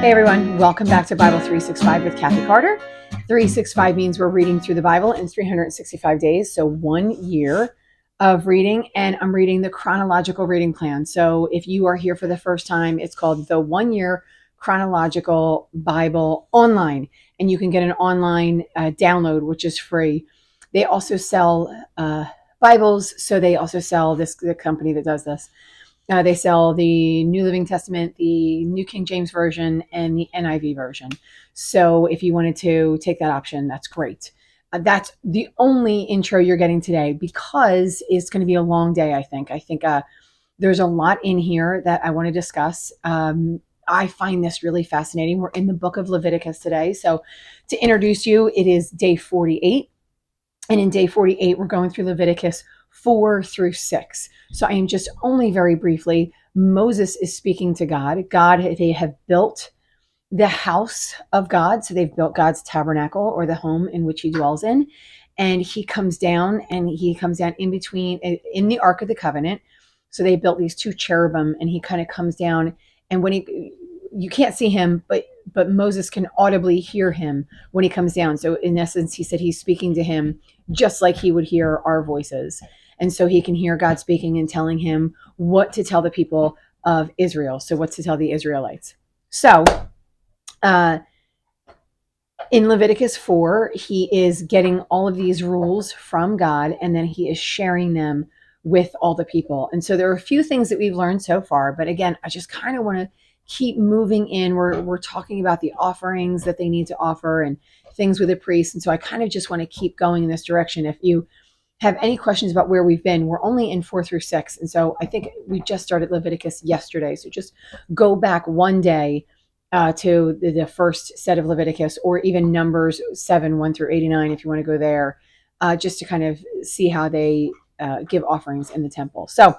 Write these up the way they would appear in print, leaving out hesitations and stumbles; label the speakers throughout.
Speaker 1: Hey everyone, welcome back to Bible 365 with Kathy Carter. 365 means we're reading through the Bible in 365 days, so 1 year of reading, and I'm reading the chronological reading plan. So if you are here for the first time, it's called the 1 Year Chronological Bible online, and you can get an online download, which is free. They also sell Bibles, so they also sell the company that does this. They sell the New Living Testament, the New King James Version, and the NIV version. So if you wanted to take that option, that's great. That's the only intro you're getting today because it's going to be a long day, I think. There's a lot in here that I want to discuss. I find this really fascinating. We're in the book of Leviticus today. So to introduce you, it is day 48. And in day 48, we're going through Leviticus 4 through 6. So I am just only very briefly, Moses is speaking to God. They have built the house of God. So they've built God's tabernacle, or the home in which he dwells in. And he comes down in between, in the Ark of the Covenant. So they built these two cherubim, and he kind of comes down. And when you can't see him, but Moses can audibly hear him when he comes down. So in essence, he said he's speaking to him just like he would hear our voices. And so he can hear God speaking and telling him what to tell the people of Israel. So what to tell the Israelites. So in Leviticus 4, he is getting all of these rules from God, and then he is sharing them with all the people. And so there are a few things that we've learned so far. But again, I just kind of want to keep moving in. We're talking about the offerings that they need to offer and things with the priests. And so I kind of just want to keep going in this direction. If you have any questions about where we've been, we're only in 4 through 6. And so I think we just started Leviticus yesterday. So just go back one day to the first set of Leviticus, or even Numbers 7, 1 through 89, if you want to go there, just to kind of see how they give offerings in the temple. So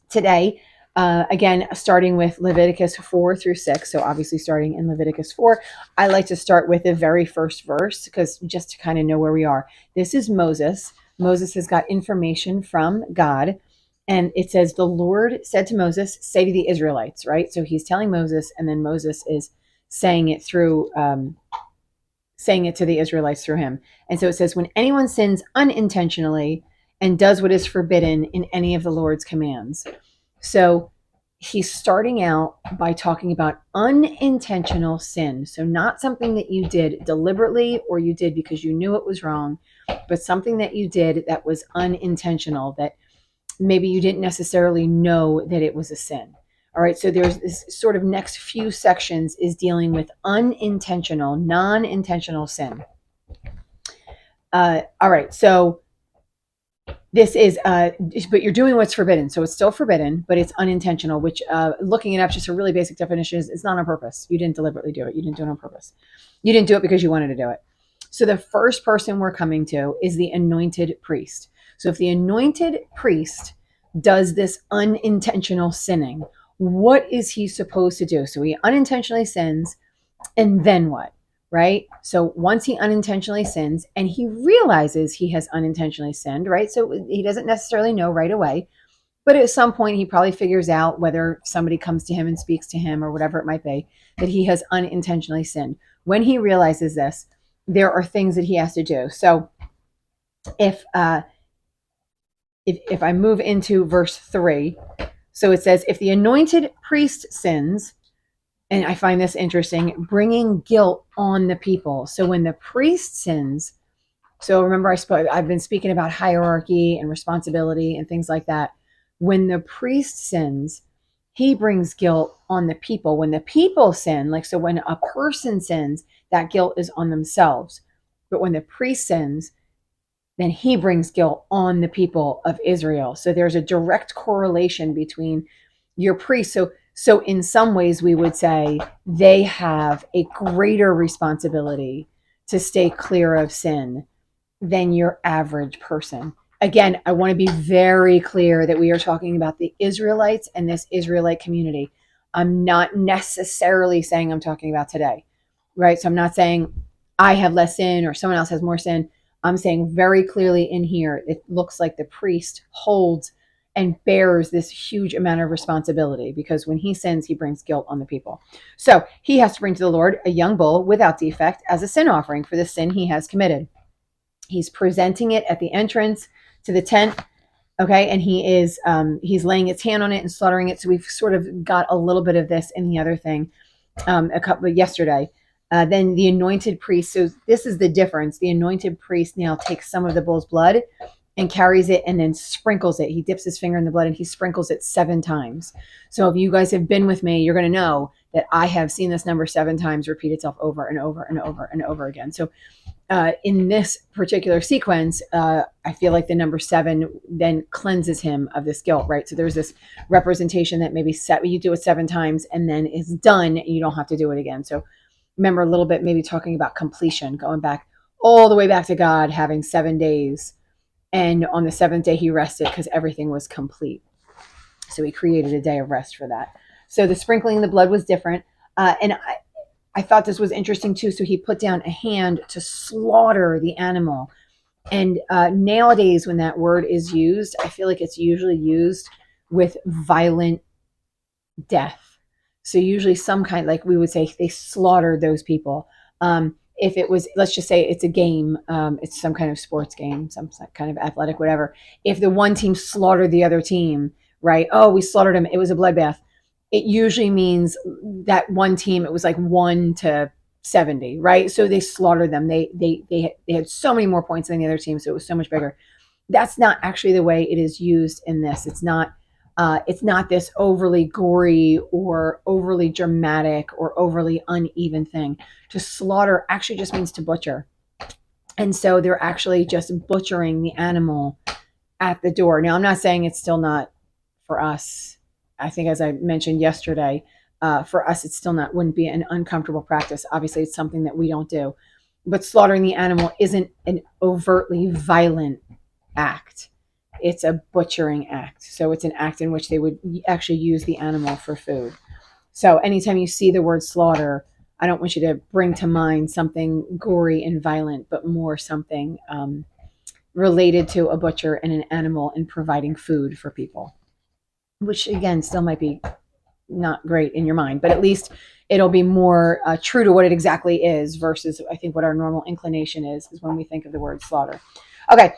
Speaker 1: today, again, starting with Leviticus 4 through 6. So obviously starting in Leviticus 4, I like to start with the very first verse, because just to kind of know where we are. This is Moses. Moses has got information from God. And it says, the Lord said to Moses, say to the Israelites, right? So he's telling Moses, and then Moses is saying it to the Israelites through him. And so it says, when anyone sins unintentionally and does what is forbidden in any of the Lord's commands. So he's starting out by talking about unintentional sin. So not something that you did deliberately, or you did because you knew it was wrong, but something that you did that was unintentional, that maybe you didn't necessarily know that it was a sin. All right, so there's this sort of next few sections is dealing with unintentional, non-intentional sin. All right, so this is, but you're doing what's forbidden. So it's still forbidden, but it's unintentional, which looking it up, just a really basic definition is it's not on purpose. You didn't deliberately do it. You didn't do it on purpose. You didn't do it because you wanted to do it. So the first person we're coming to is the anointed priest. So if the anointed priest does this unintentional sinning, what is he supposed to do? So he unintentionally sins, and then what? Right? So once he unintentionally sins and he realizes he has unintentionally sinned, right? So he doesn't necessarily know right away, but at some point he probably figures out, whether somebody comes to him and speaks to him or whatever it might be, that he has unintentionally sinned. When he realizes this, there are things that he has to do. So if I move into verse 3, so it says, if the anointed priest sins, and I find this interesting, bringing guilt on the people. So when the priest sins, so remember I've been speaking about hierarchy and responsibility and things like that. When the priest sins, he brings guilt on the people. When the people sin, like, so when a person sins, that guilt is on themselves. But when the priest sins, then he brings guilt on the people of Israel. So there's a direct correlation between your priest. So in some ways we would say they have a greater responsibility to stay clear of sin than your average person. Again, I want to be very clear that we are talking about the Israelites and this Israelite community. I'm not necessarily saying I'm talking about today, right? So I'm not saying I have less sin or someone else has more sin. I'm saying very clearly in here, it looks like the priest holds and bears this huge amount of responsibility, because when he sins, he brings guilt on the people. So he has to bring to the Lord a young bull without defect as a sin offering for the sin he has committed. He's presenting it at the entrance to the tent. Okay, and he's laying his hand on it and slaughtering it. So we've sort of got a little bit of this in the other thing a couple yesterday. Then the anointed priest. So this is the difference. The anointed priest now takes some of the bull's blood and carries it and then sprinkles it. He dips his finger in the blood and he sprinkles it 7 times. So if you guys have been with me, you're going to know that I have seen this number 7 times repeat itself over and over and over and over again. So in this particular sequence, I feel like the number 7 then cleanses him of this guilt, right? So there's this representation that maybe you do it 7 times and then it's done and you don't have to do it again. So remember a little bit, maybe talking about completion, going back all the way back to God having 7 days. And on the 7th day, he rested because everything was complete. So he created a day of rest for that. So the sprinkling of the blood was different. And I thought this was interesting too. So he put down a hand to slaughter the animal. And nowadays, when that word is used, I feel like it's usually used with violent death. So usually some kind, like we would say, they slaughtered those people. If it was, let's just say it's a game, it's some kind of sports game, some kind of athletic, whatever. If the one team slaughtered the other team, right? Oh, we slaughtered them. It was a bloodbath. It usually means that one team, it was like 1 to 70, right? So they slaughtered them. They had so many more points than the other team, so it was so much bigger. That's not actually the way it is used in this. It's not this overly gory or overly dramatic or overly uneven thing. To slaughter actually just means to butcher. And so they're actually just butchering the animal at the door. Now, I'm not saying it's still not for us. I think, as I mentioned yesterday, for us, it's still wouldn't be an uncomfortable practice. Obviously, it's something that we don't do. But slaughtering the animal isn't an overtly violent act. It's a butchering act. So it's an act in which they would actually use the animal for food. So anytime you see the word slaughter, I don't want you to bring to mind something gory and violent, but more something related to a butcher and an animal and providing food for people, which again still might be not great in your mind, but at least it'll be more true to what it exactly is versus I think what our normal inclination is when we think of the word slaughter. Okay.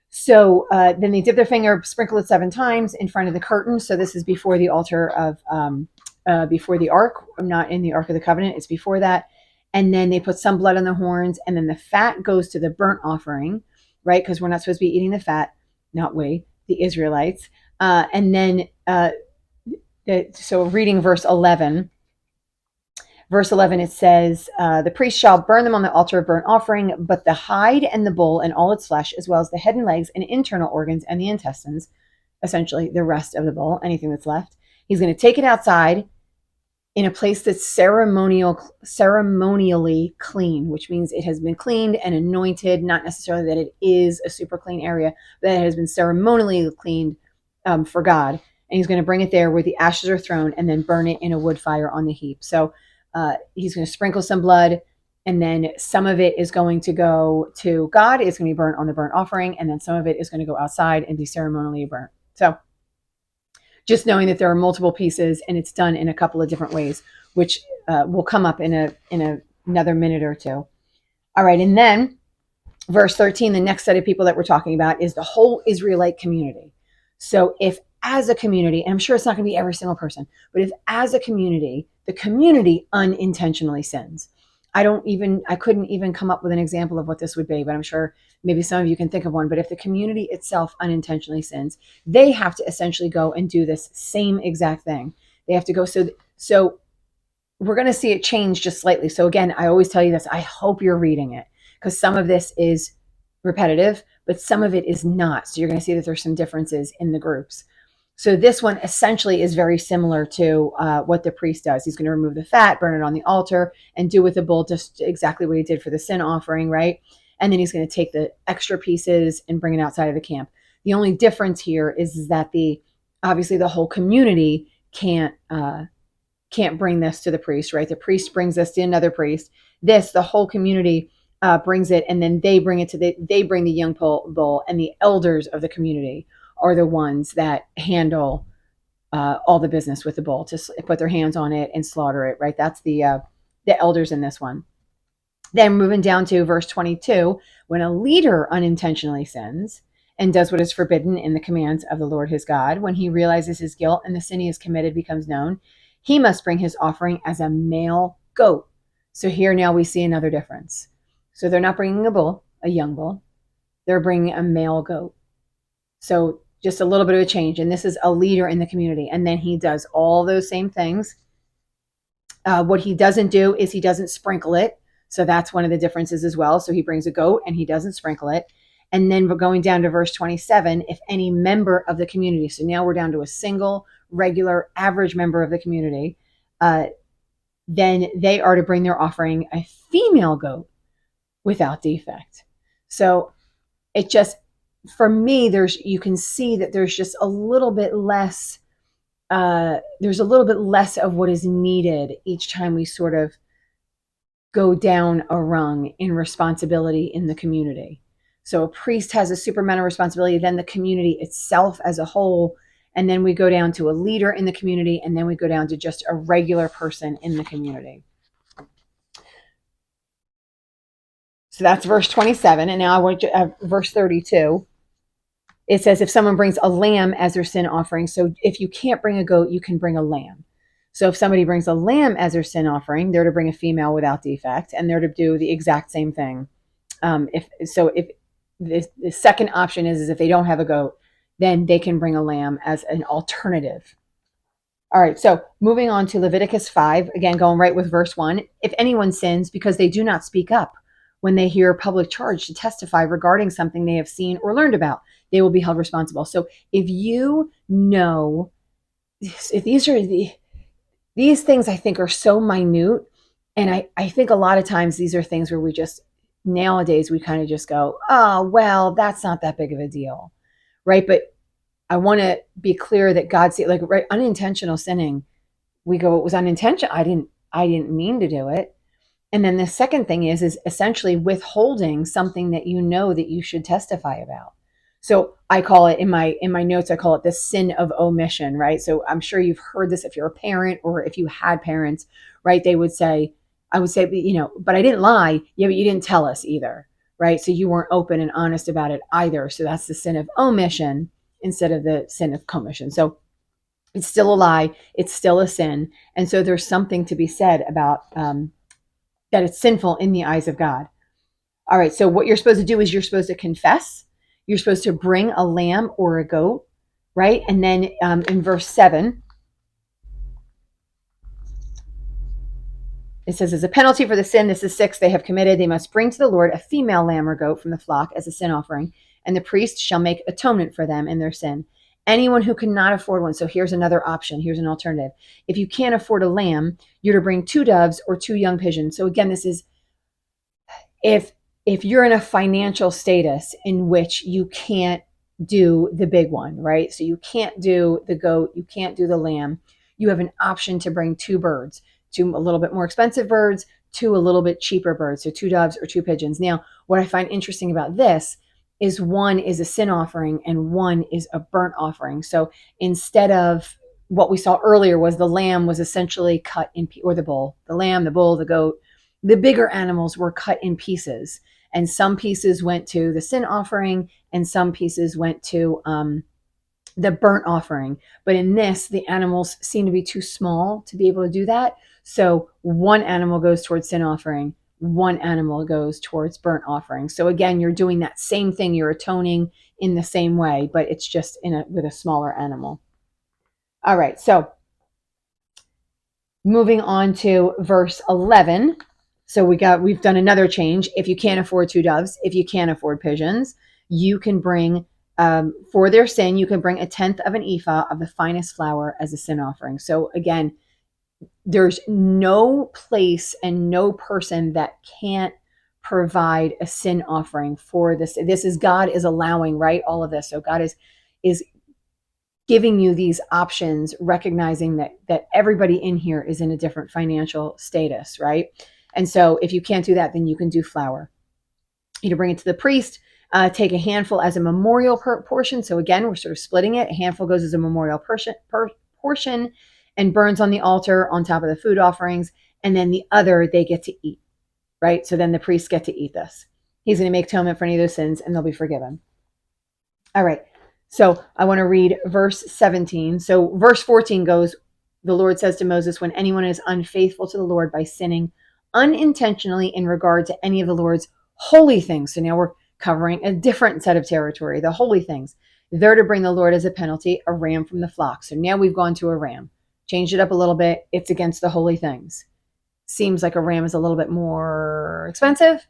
Speaker 1: So then they dip their finger, sprinkle it 7 times in front of the curtain. So this is before the altar of, before the ark, not in the Ark of the Covenant. It's before that. And then they put some blood on the horns, and then the fat goes to the burnt offering, right? Because we're not supposed to be eating the fat, not we, the Israelites. And then, so reading verse 11. Verse 11, it says, the priest shall burn them on the altar of burnt offering, but the hide and the bull and all its flesh, as well as the head and legs and internal organs and the intestines, essentially the rest of the bull, anything that's left, he's going to take it outside in a place that's ceremonially clean, which means it has been cleaned and anointed, not necessarily that it is a super clean area, but it has been ceremonially cleaned for God. And he's going to bring it there where the ashes are thrown and then burn it in a wood fire on the heap. So he's going to sprinkle some blood, and then some of it is going to go to God. It's going to be burnt on the burnt offering, and then some of it is going to go outside and be ceremonially burnt. So just knowing that there are multiple pieces and it's done in a couple of different ways, which will come up in another minute or two. All right, and then verse 13, the next set of people that we're talking about is the whole Israelite community. So if as a community, and I'm sure it's not going to be every single person, but if as a community, the community unintentionally sins. I couldn't even come up with an example of what this would be, but I'm sure maybe some of you can think of one. But if the community itself unintentionally sins, they have to essentially go and do this same exact thing. They have to go. So we're going to see it change just slightly. So again, I always tell you this, I hope you're reading it, because some of this is repetitive, but some of it is not. So you're going to see that there's some differences in the groups. So this one essentially is very similar to what the priest does. He's going to remove the fat, burn it on the altar, and do with the bull just exactly what he did for the sin offering, right? And then he's going to take the extra pieces and bring it outside of the camp. The only difference here is that obviously the whole community can't bring this to the priest, right? The priest brings this to another priest. The whole community brings it, and then they bring it they bring the young bull, and the elders of the community are the ones that handle all the business with the bull, to put their hands on it and slaughter it, right? That's the elders in this one. Then moving down to verse 22, when a leader unintentionally sins and does what is forbidden in the commands of the Lord his God, when he realizes his guilt and the sin he has committed becomes known, he must bring his offering as a male goat. So here now we see another difference. So they're not bringing a bull, a young bull. They're bringing a male goat. So just a little bit of a change. And this is a leader in the community. And then he does all those same things. What he doesn't do is he doesn't sprinkle it. So that's one of the differences as well. So he brings a goat and he doesn't sprinkle it. And then we're going down to verse 27, if any member of the community, so now we're down to a single, regular, average member of the community, then they are to bring their offering a female goat without defect. So it just, for me, you can see that there's just a little bit less, there's a little bit less of what is needed each time we sort of go down a rung in responsibility in the community. So a priest has a supermental responsibility, then the community itself as a whole, and then we go down to a leader in the community, and then we go down to just a regular person in the community. So that's verse 27, and now I want to verse 32. It says if someone brings a lamb as their sin offering, so if you can't bring a goat, you can bring a lamb. So if somebody brings a lamb as their sin offering, they're to bring a female without defect, and they're to do the exact same thing. If the second option is if they don't have a goat, then they can bring a lamb as an alternative. All right, so moving on to Leviticus 5, again, going right with verse 1. If anyone sins because they do not speak up when they hear a public charge to testify regarding something they have seen or learned about, they will be held responsible. So if you know, if these things I think are so minute, and I think a lot of times these are things where we just, nowadays we kind of just go, oh, well, that's not that big of a deal, right? But I want to be clear that God, like, right, unintentional sinning, we go, it was unintentional. I didn't mean to do it. And then the second thing is essentially withholding something that you know that you should testify about. So I call it in my notes, I call it the sin of omission, right? So I'm sure you've heard this if you're a parent or if you had parents, right? I would say, but I didn't lie. Yeah, but you didn't tell us either, right? So you weren't open and honest about it either. So that's the sin of omission instead of the sin of commission. So it's still a lie. It's still a sin. And so there's something to be said about that it's sinful in the eyes of God. All right, so what you're supposed to do is you're supposed to confess. You're supposed to bring a lamb or a goat, right? And then in verse 7, it says, as a penalty for the sin, this is 6, they have committed, they must bring to the Lord a female lamb or goat from the flock as a sin offering, and the priest shall make atonement for them in their sin. Anyone who cannot afford one, so here's another option, here's an alternative. If you can't afford a lamb, you're to bring 2 doves or 2 young pigeons. So again, this is if you're in a financial status in which you can't do the big one, right? So you can't do the goat, you can't do the lamb, you have an option to bring 2 birds, 2 a little bit more expensive birds, 2 a little bit cheaper birds, so 2 doves or 2 pigeons. Now, what I find interesting about this is one is a sin offering and one is a burnt offering. So instead of what we saw earlier was the lamb was essentially cut in, or the bull, the lamb, the bull, the goat, the bigger animals were cut in pieces. And some pieces went to the sin offering and some pieces went to the burnt offering. But in this, the animals seem to be too small to be able to do that. So one animal goes towards sin offering, one animal goes towards burnt offering. So again, you're doing that same thing. You're atoning in the same way, but it's just with a smaller animal. All right, so moving on to verse 11. So we've done another change. If you can't afford 2 doves, if you can't afford pigeons, you can bring, for their sin, you can bring 1/10 of an ephah of the finest flour as a sin offering. So again, there's no place and no person that can't provide a sin offering for this. This is God is allowing, right? All of this. So God is giving you these options, recognizing that everybody in here is in a different financial status, right? And so if you can't do that, then you can do flour. You can bring it to the priest, Take a handful as a memorial portion. So again, we're sort of splitting it. A handful goes as a memorial portion and burns on the altar on top of the food offerings. And then the other they get to eat, right? So then the priests get to eat this. He's going to make atonement for any of those sins and they'll be forgiven. All right. So I want to read verse 17. So verse 14 goes, the Lord says to Moses, when anyone is unfaithful to the Lord by sinning unintentionally in regard to any of the Lord's holy things. So now we're covering a different set of territory, the holy things. They're to bring the Lord as a penalty, a ram from the flock. So now we've gone to a ram. Changed it up a little bit. It's against the holy things. Seems like a ram is a little bit more expensive.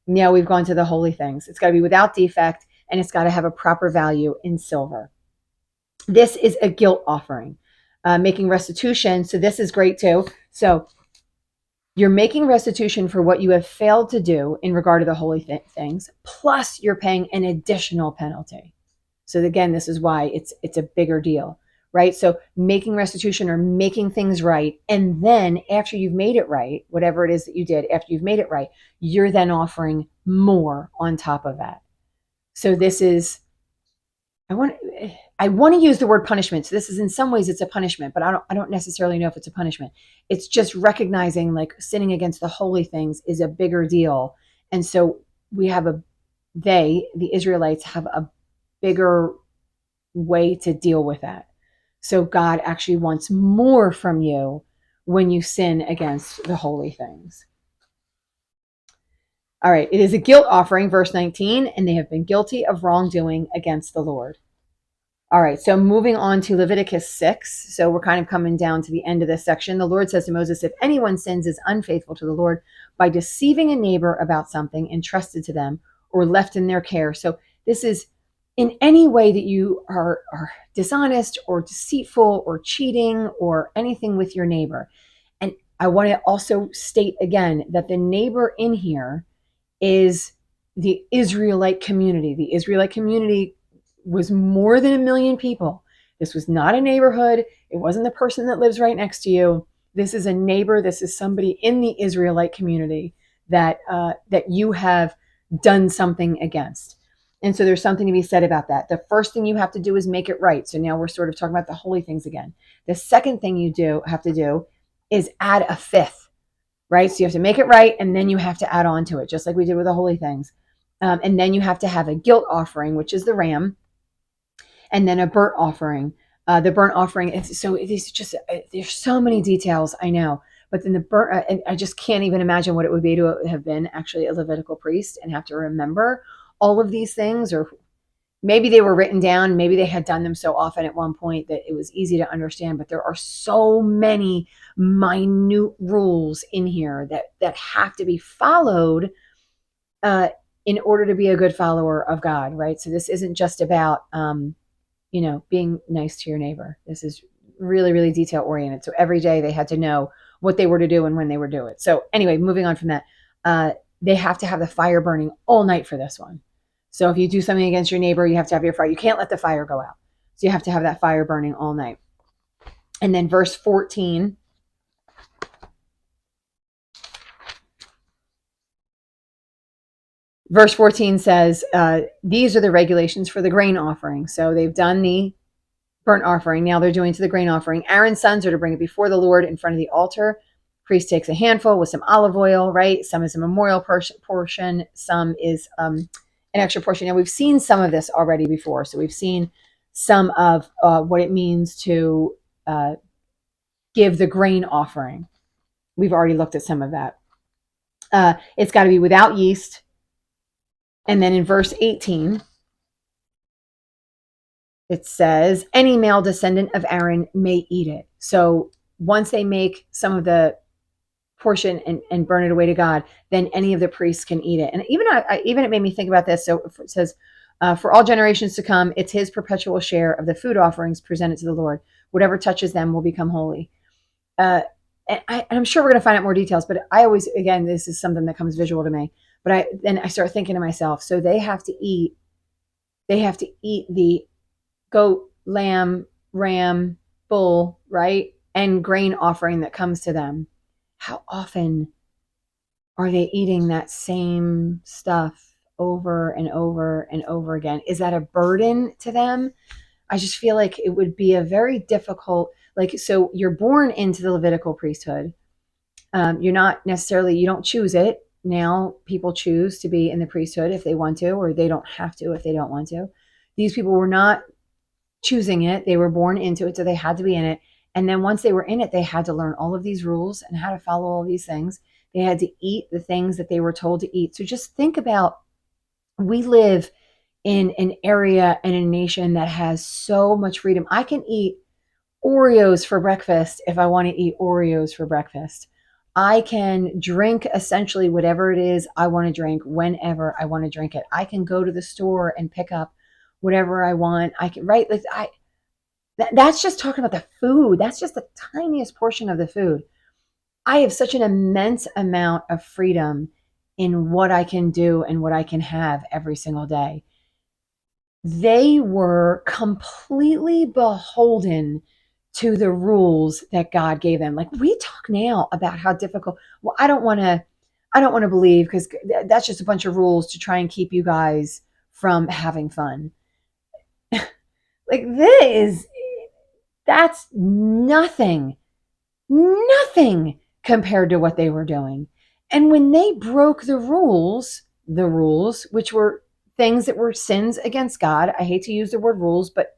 Speaker 1: Now we've gone to the holy things. It's got to be without defect and it's got to have a proper value in silver. This is a guilt offering, making restitution. So this is great too. So you're making restitution for what you have failed to do in regard to the holy things, plus you're paying an additional penalty. So again, this is why it's a bigger deal, right? So making restitution or making things right. And then after you've made it right, whatever it is that you did, after you've made it right, you're then offering more on top of that. So this is, I want to use the word punishment. So this is in some ways it's a punishment, but I don't necessarily know if it's a punishment. It's just recognizing like sinning against the holy things is a bigger deal. And so we have the Israelites have a bigger way to deal with that. So God actually wants more from you when you sin against the holy things. All right, it is a guilt offering, verse 19, and they have been guilty of wrongdoing against the Lord. All right, so moving on to Leviticus 6. So we're kind of coming down to the end of this section. The Lord says to Moses, if anyone sins is unfaithful to the Lord by deceiving a neighbor about something entrusted to them or left in their care. So this is in any way that you are dishonest or deceitful or cheating or anything with your neighbor. And I want to also state again that the neighbor in here is the Israelite community. The Israelite community was more than 1 million people. This was not a neighborhood. It wasn't the person that lives right next to you. This is a neighbor. This is somebody in the Israelite community that you have done something against. And so there's something to be said about that. The first thing you have to do is make it right. So now we're sort of talking about the holy things again. The second thing you have to do is add a fifth, right? So you have to make it right, and then you have to add on to it, just like we did with the holy things. And then you have to have a guilt offering, which is the ram, and then a burnt offering. The burnt offering is so it is just there's so many details, I know, but then the burnt I just can't even imagine what it would be to have been actually a Levitical priest and have to remember all of these things, or maybe they were written down, maybe they had done them so often at one point that it was easy to understand, but there are so many minute rules in here that have to be followed in order to be a good follower of God, right? So this isn't just about being nice to your neighbor. This is really, really detail oriented. So every day they had to know what they were to do and when they were to do it. So anyway, moving on from that, they have to have the fire burning all night for this one. So if you do something against your neighbor, you have to have your fire. You can't let the fire go out. So you have to have that fire burning all night. And then verse 14. Verse 14 says, these are the regulations for the grain offering. So they've done the burnt offering. Now they're doing to the grain offering. Aaron's sons are to bring it before the Lord in front of the altar. Priest takes a handful with some olive oil, right? Some is a memorial portion. Some is an extra portion. Now we've seen some of this already before. So we've seen some of what it means to give the grain offering. We've already looked at some of that. It's got to be without yeast. And then in verse 18, it says, any male descendant of Aaron may eat it. So once they make some of the portion and burn it away to God, then any of the priests can eat it. And even it made me think about this. So it says, for all generations to come, it's his perpetual share of the food offerings presented to the Lord. Whatever touches them will become holy. And I'm sure we're going to find out more details, but I always, again, this is something that comes visual to me. But then I start thinking to myself, so they have to eat the goat, lamb, ram, bull, right? And grain offering that comes to them. How often are they eating that same stuff over and over and over again. Is that a burden to them? I just feel like it would be a very difficult, like, so you're born into the Levitical priesthood. You're not necessarily, you don't choose it. Now people choose to be in the priesthood if they want to, or they don't have to if they don't want to. These people were not choosing it. They were born into it, so they had to be in it. And then once they were in it, they had to learn all of these rules and how to follow all these things. They had to eat the things that they were told to eat. So just think about, we live in an area and a nation that has so much freedom. I can eat Oreos for breakfast if I want to eat Oreos for breakfast. I can drink essentially whatever it is I want to drink whenever I want to drink it. I can go to the store and pick up whatever I want. I can, right? Like that's just talking about the food. That's just the tiniest portion of the food. I have such an immense amount of freedom in what I can do and what I can have every single day. They were completely beholden to the rules that God gave them. Like, we talk now about how difficult. Well, I don't want to believe, because that's just a bunch of rules to try and keep you guys from having fun. Like, that's nothing compared to what they were doing. And when they broke the rules, which were things that were sins against God, I hate to use the word rules, but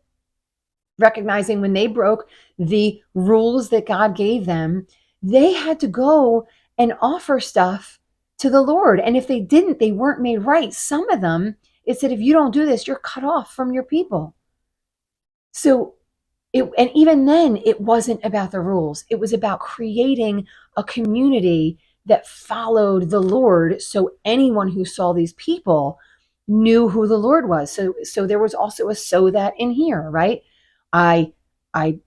Speaker 1: recognizing when they broke the rules that God gave them, they had to go and offer stuff to the Lord. And if they didn't, they weren't made right. Some of them, it said, if you don't do this, you're cut off from your people. So and even then, it wasn't about the rules. It was about creating a community that followed the Lord, so anyone who saw these people knew who the Lord was. So there was also a so that in here, right? I I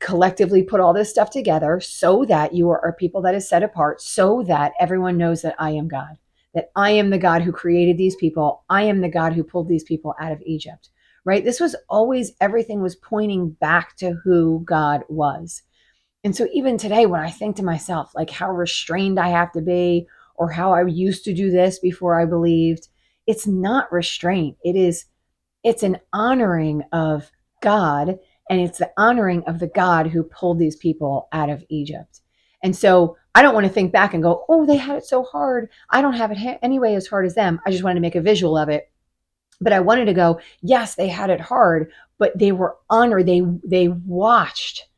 Speaker 1: collectively put all this stuff together so that you are a people that is set apart, so that everyone knows that I am God, that I am the God who created these people. I am the God who pulled these people out of Egypt. Right? This was always, everything was pointing back to who God was. And so even today, when I think to myself, like, how restrained I have to be, or how I used to do this before I believed, it's not restraint. It's an honoring of God, and it's the honoring of the God who pulled these people out of Egypt. And so I don't want to think back and go, oh, they had it so hard. I don't have it anyway as hard as them. I just wanted to make a visual of it. But I wanted to go, yes, they had it hard, but they were honored. They watched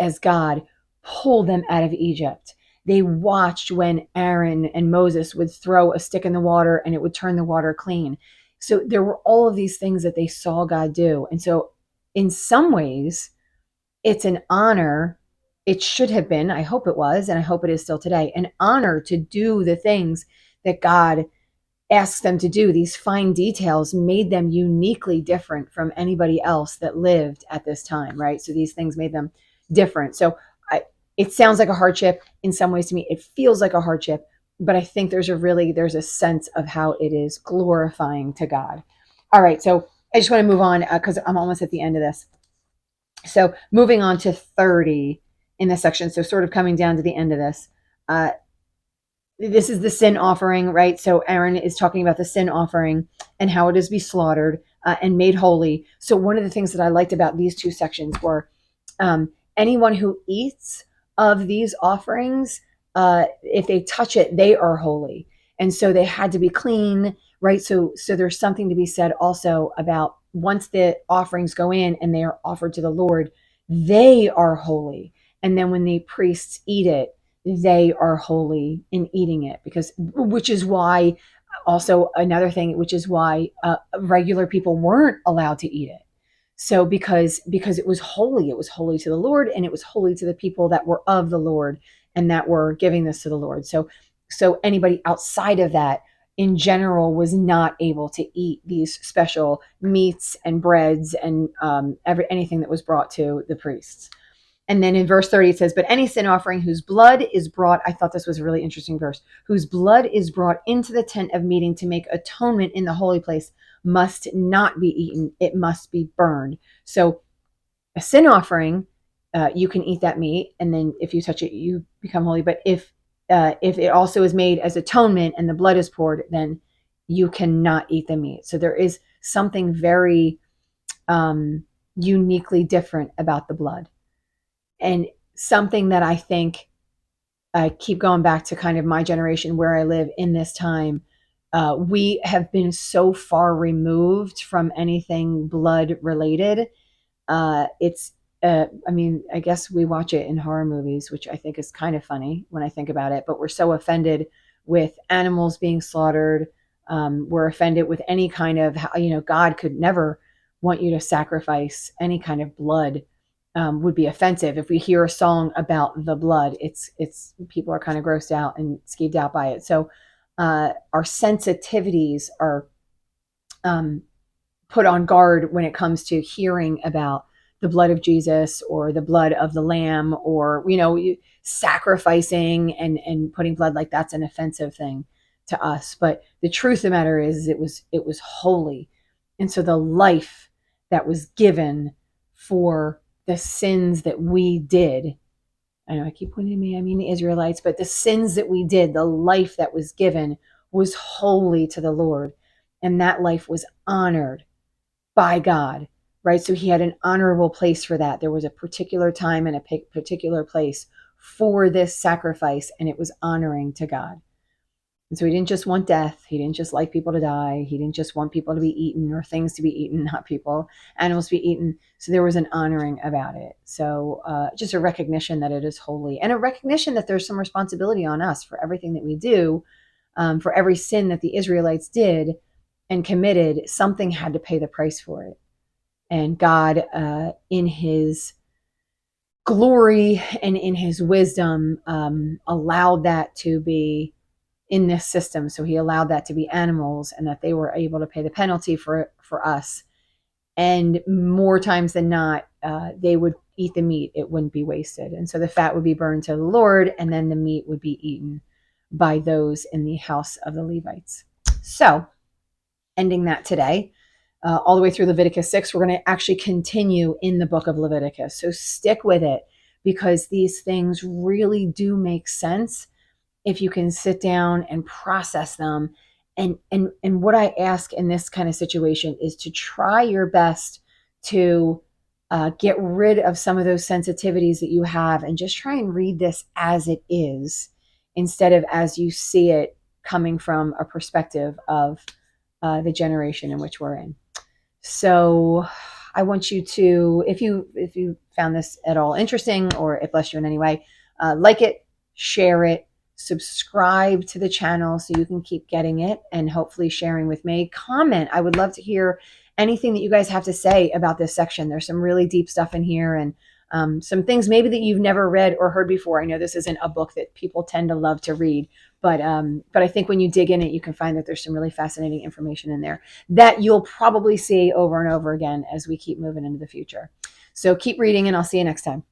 Speaker 1: as God pulled them out of Egypt. They watched when Aaron and Moses would throw a stick in the water and it would turn the water clean. So there were all of these things that they saw God do. And so in some ways, it's an honor. It should have been, I hope it was, and I hope it is still today, an honor to do the things that God asks them to do. These fine details made them uniquely different from anybody else that lived at this time, right? So these things made them different. So it sounds like a hardship in some ways to me. It feels like a hardship, but I think there's a sense of how it is glorifying to God. All right, so I just want to move on because I'm almost at the end of this. So moving on to 30 in this section, so sort of coming down to the end of this. This is the sin offering, right? So Aaron is talking about the sin offering and how it is to be slaughtered and made holy. So one of the things that I liked about these two sections were anyone who eats of these offerings, if they touch it, they are holy. And so they had to be clean, right? So there's something to be said also about once the offerings go in and they are offered to the Lord, they are holy. And then when the priests eat it, they are holy in eating it, which is why also another thing, which is why regular people weren't allowed to eat it. So because it was holy to the Lord, and it was holy to the people that were of the Lord and that were giving this to the Lord. So anybody outside of that in general was not able to eat these special meats and breads and anything that was brought to the priests. And then in verse 30, it says, but any sin offering whose blood is brought, I thought this was a really interesting verse, whose blood is brought into the tent of meeting to make atonement in the holy place must not be eaten. It must be burned. So a sin offering, you can eat that meat, and then if you touch it, you become holy. But if it also is made as atonement and the blood is poured, then you cannot eat the meat. So there is something very uniquely different about the blood, and something that I think, I keep going back to kind of my generation where I live in this time. We have been so far removed from anything blood related. It's, I mean, I guess we watch it in horror movies, which I think is kind of funny when I think about it, but we're so offended with animals being slaughtered. We're offended with any kind of, God could never want you to sacrifice any kind of blood. Would be offensive. If we hear a song about the blood, it's people are kind of grossed out and skeeved out by it. So our sensitivities are put on guard when it comes to hearing about the blood of Jesus or the blood of the lamb, or sacrificing and putting blood, like that's an offensive thing to us. But the truth of the matter is it was holy. And so the life that was given for the sins that we did, I know I keep pointing to me, I mean the Israelites, but the sins that we did, the life that was given was holy to the Lord. And that life was honored by God, right? So he had an honorable place for that. There was a particular time and a particular place for this sacrifice, and it was honoring to God. And so he didn't just want death. He didn't just like people to die. He didn't just want people to be eaten or things to be eaten, not people, animals to be eaten. So there was an honoring about it. So just a recognition that it is holy, and a recognition that there's some responsibility on us for everything that we do, for every sin that the Israelites did and committed. Something had to pay the price for it. And God, in his glory and in his wisdom, allowed that to be in this system. So he allowed that to be animals, and that they were able to pay the penalty for us. And more times than not, they would eat the meat. It wouldn't be wasted. And so the fat would be burned to the Lord, and then the meat would be eaten by those in the house of the Levites. So ending that today, all the way through Leviticus 6, we're going to actually continue in the book of Leviticus. So stick with it, because these things really do make sense if you can sit down and process them. And what I ask in this kind of situation is to try your best to get rid of some of those sensitivities that you have, and just try and read this as it is, instead of as you see it, coming from a perspective of the generation in which we're in. So I want you to, if you found this at all interesting, or it blessed you in any way, like it, share it, subscribe to the channel so you can keep getting it and hopefully sharing with me. Comment. I would love to hear anything that you guys have to say about this section. There's some really deep stuff in here, and some things maybe that you've never read or heard before. I know this isn't a book that people tend to love to read, but I think when you dig in it, you can find that there's some really fascinating information in there that you'll probably see over and over again as we keep moving into the future. So keep reading, and I'll see you next time.